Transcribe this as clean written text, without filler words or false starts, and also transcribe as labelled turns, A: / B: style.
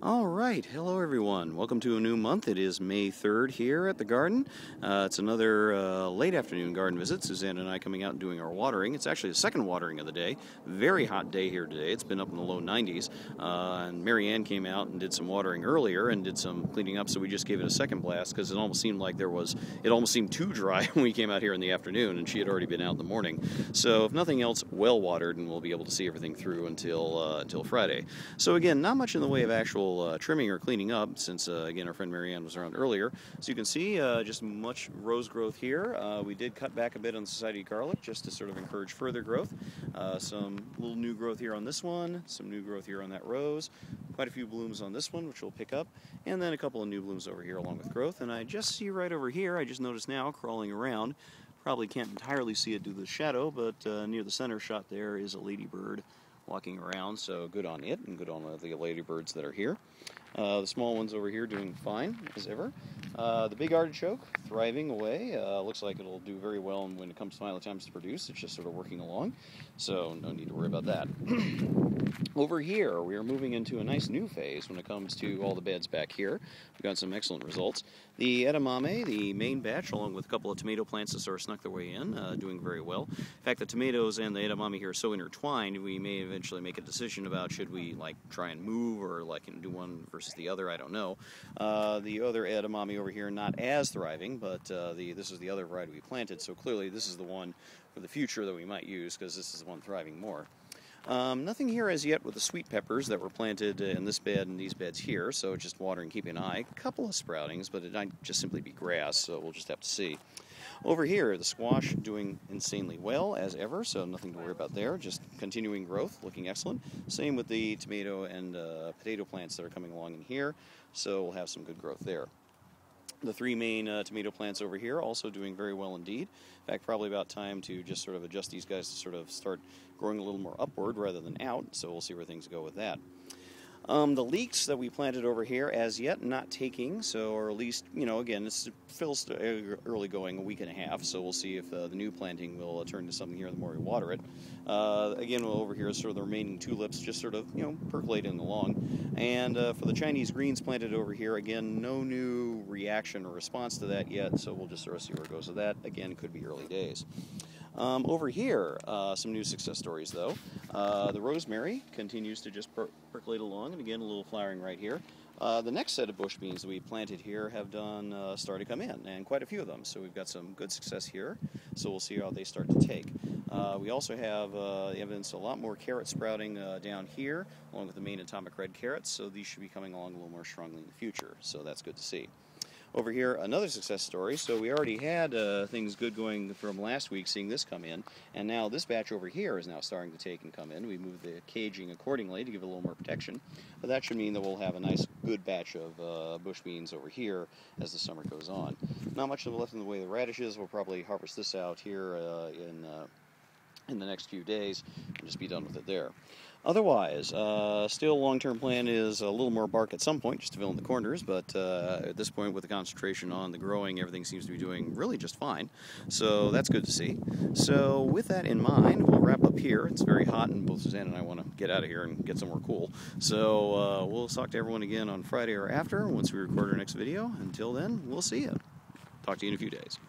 A: All right, hello everyone. Welcome to a new month. It is May 3rd here at the garden. It's another late afternoon garden visit. Suzanne and I coming out and doing our watering. It's actually the second watering of the day. Very hot day here today. It's been up in the low 90s. And Mary Ann came out and did some watering earlier and did some cleaning up, so we just gave it a second blast because it almost seemed like it almost seemed too dry when we came out here in the afternoon, and she had already been out in the morning. So if nothing else, well watered, and we'll be able to see everything through until Friday. So again, not much in the way of actual trimming or cleaning up, since again our friend Mary Ann was around earlier. So you can see just much rose growth here. We did cut back a bit on Society Garlic just to sort of encourage further growth. Some little new growth here on this one, some new growth here on that rose, quite a few blooms on this one which we'll pick up, and then a couple of new blooms over here along with growth. And I just see right over here, I just noticed now crawling around, probably can't entirely see it due to the shadow, but near the center shot there is a ladybird walking around, so good on it and good on the ladybirds that are here. The small ones over here doing fine as ever. The big artichoke thriving away. Looks like it'll do very well when it comes final times to produce. It's just sort of working along, so no need to worry about that. Over here we are moving into a nice new phase when it comes to all the beds back here. We've got some excellent results. The edamame, the main batch, along with a couple of tomato plants that sort of snuck their way in, doing very well. In fact, the tomatoes and the edamame here are so intertwined, we may eventually make a decision about should we try and move or do one versus the other. I don't know. The other edamame over here not as thriving, but this is the other variety we planted, so clearly this is the one for the future that we might use because this is the one thriving more. Nothing here as yet with the sweet peppers that were planted in this bed and these beds here, so just watering, keeping an eye. A couple of sproutings, but it might just simply be grass, so we'll just have to see. Over here, the squash doing insanely well as ever, so nothing to worry about there. Just continuing growth, looking excellent. Same with the tomato and potato plants that are coming along in here, so we'll have some good growth there. The three main tomato plants over here also doing very well indeed. In fact, probably about time to just sort of adjust these guys to sort of start growing a little more upward rather than out, so we'll see where things go with that. The leeks that we planted over here as yet not taking, so or at least, again, it's still early going, a week and a half, so we'll see if the new planting will turn to something here the more we water it. Again, over here is sort of the remaining tulips just sort of, percolating along. And for the Chinese greens planted over here, again, no new reaction or response to that yet, so we'll just sort of see where it goes with that. Again, could be early days. Over here, some new success stories though. The rosemary continues to just percolate along, and again a little flowering right here. The next set of bush beans that we planted here have started to come in, and quite a few of them, so we've got some good success here, so we'll see how they start to take. We also have evidence a lot more carrot sprouting down here, along with the main atomic red carrots, so these should be coming along a little more strongly in the future, so that's good to see. Over here, another success story. So we already had things good going from last week, seeing this come in, and now this batch over here is now starting to take and come in. We moved the caging accordingly to give it a little more protection, but that should mean that we'll have a nice, good batch of bush beans over here as the summer goes on. Not much left in the way of the radishes. We'll probably harvest this out here in the next few days and just be done with it there. Otherwise, still long-term plan is a little more bark at some point, just to fill in the corners, but at this point with the concentration on the growing, everything seems to be doing really just fine, so that's good to see. So with that in mind, we'll wrap up here. It's very hot, and both Suzanne and I want to get out of here and get somewhere cool, so we'll talk to everyone again on Friday or after once we record our next video. Until then, we'll see you. Talk to you in a few days.